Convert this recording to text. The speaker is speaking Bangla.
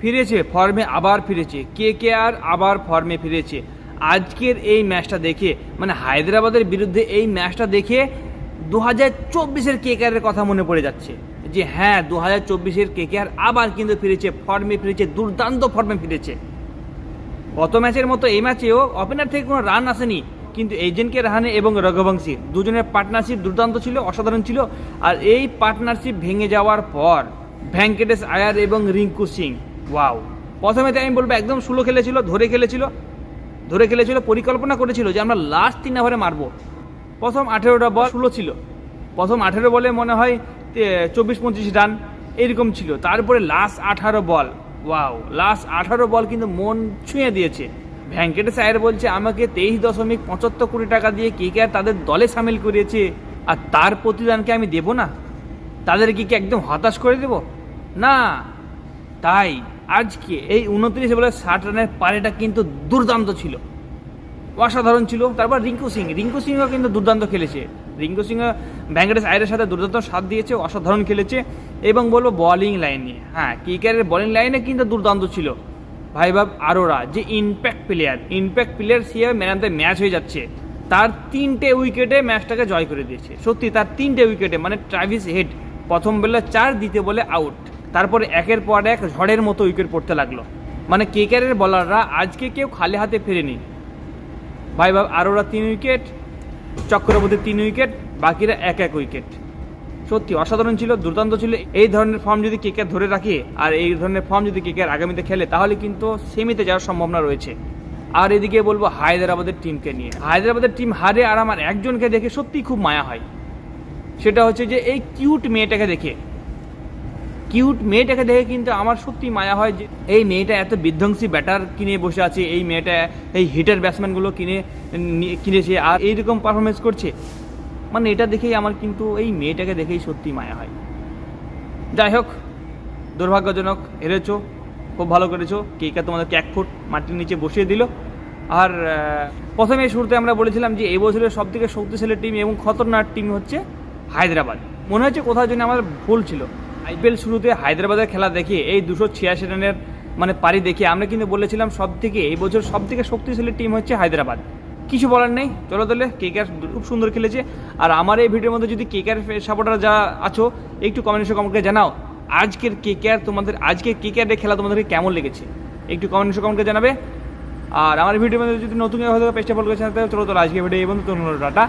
ফিরেছে ফর্মে, আবার ফিরেছে কেকেআর, আবার ফর্মে ফিরেছে। আজকের এই ম্যাচটা দেখে মানে হায়দ্রাবাদের বিরুদ্ধে এই ম্যাচটা দেখে 2024-এর কেকেআরের কথা মনে পড়ে যাচ্ছে যে হ্যাঁ 2024-এর কেকেআর আবার কিন্তু ফিরেছে, ফর্মে ফিরেছে, দুর্দান্ত ফর্মে ফিরেছে। গত ম্যাচের মতো এই ম্যাচেও ওপেনার থেকে কোনো রান আসেনি, কিন্তু এজেন্টকে রাহানে এবং রঘুবংশী দুজনের পার্টনারশিপ দুর্দান্ত ছিল, অসাধারণ ছিল। আর এই পার্টনারশিপ ভেঙে যাওয়ার পর ভেঙ্কটেশ আয়ার এবং রিঙ্কু সিং, ওয়াও। প্রথমেতে আমি বলবো একদম স্লো খেলেছিল, ধরে খেলেছিল, পরিকল্পনা করেছিল যে আমরা লাস্ট 3 ওভারে মারবো। প্রথম 18টা বল স্লো ছিল, প্রথম 18 বলে মনে হয় 24-25 রান এরকম ছিল। তারপরে লাস্ট 18 বল, ওয়াও, লাস্ট 18 বল কিন্তু মন ছুঁয়ে দিয়েছে। ভেঙ্কটেশ আয়ার বলছে আমাকে 23.75 কোটি টাকা দিয়ে কেকেআর তাদের দলে সামিল করিয়েছে, আর তার প্রতিদানকে আমি দেব না, তাদেরকে কি একদম হতাশ করে দেব না। তাই আজকে এই 29 বলে 60 রানের পারেটা কিন্তু দুর্দান্ত ছিল, অসাধারণ ছিল। তারপর রিঙ্কু সিংও কিন্তু দুর্দান্ত খেলেছে। রিঙ্কু সিংও ভেঙ্কটেশ আয়ারের সাথে দুর্দান্ত সাথ দিয়েছে, অসাধারণ খেলেছে। এবং বলবো বোলিং লাইনে, হ্যাঁ কেকেআরের বোলিং লাইনে কিন্তু দুর্দান্ত ছিল। ভাইভাব আরোরা যে impact player say man of the match হয়ে যাচ্ছে। তার 3টে উইকেটে ম্যাচটাকে জয় করে দিয়েছে, সত্যি তার 3টে উইকেটে। মানে ট্রাভিস হেড প্রথম বলে 4, দ্বিতীয় বলে আউট, তারপরে একের পর এক ঝড়ের মতো উইকেট পড়তে লাগলো। মানে কেকেআরের বলাররা আজকে কেউ খালি হাতে ফেরেনি। ভাইভাব আরোরা 3 উইকেট, চক্রবর্তী 3 উইকেট, বাকিরা 1 উইকেট। সত্যি অসাধারণ ছিল, দুর্দান্ত ছিল। এই ধরনের ফর্ম যদি কেকেআর ধরে রাখে আর এই ধরনের ফর্ম যদি কেকেআর আগামীতে খেলে তাহলে কিন্তু সেমিতে যাওয়ার সম্ভাবনা রয়েছে। আর এদিকে বলবো হায়দ্রাবাদের টিমকে নিয়ে, হায়দ্রাবাদের টিম হারে আর আমার একজনকে দেখে সত্যিই খুব মায়া হয়। সেটা হচ্ছে যে এই কিউট মেয়েটাকে দেখে কিন্তু আমার সত্যি মায়া হয় যে এই মেয়েটা এত বিধ্বংসী ব্যাটার কিনে বসে আছে, এই মেয়েটা এই হিটার ব্যাটসম্যানগুলো কিনেছে আর এইরকম পারফরমেন্স করছে। মানে এটা দেখেই আমার কিন্তু এই মেয়েটাকে দেখেই সত্যি মায়া হয়। যাই হোক, দুর্ভাগ্যজনক, হেরেছো, খুব ভালো করেছো। কেকেআর তোমাদেরকে 1 ফুট মাটির নিচে বসিয়ে দিল। আর প্রথমে শুরুতে আমরা বলেছিলাম যে এই বছরের সবথেকে শক্তিশালী টিম এবং খতরনাক টিম হচ্ছে হায়দ্রাবাদ। মনে হচ্ছে কোথাও জন্য আমার ভুল ছিল। আইপিএল শুরুতে হায়দ্রাবাদের খেলা দেখে এই 286 রানের মানে পারি দেখে আমরা কিন্তু বলেছিলাম এই বছর সবথেকে শক্তিশালী টিম হচ্ছে হায়দ্রাবাদ। কিছু বলার নেই, চলো তাহলে। কেকেআর খুব সুন্দর খেলেছে। আর আমার এই ভিডিওর মধ্যে যদি কেকেআর সাপোর্টার যা আছো একটু কমেন্টে কমেন্টে জানাও আজকের কেকেআরের খেলা তোমাদেরকে কেমন লেগেছে, একটু কমেন্টে জানাবে। আর আমার ভিডিওর মধ্যে যদি নতুন হয়তো পেজটা ফলো করেছেন চলো তো আজকে ভিডিও এই বন্ধু, টাটা।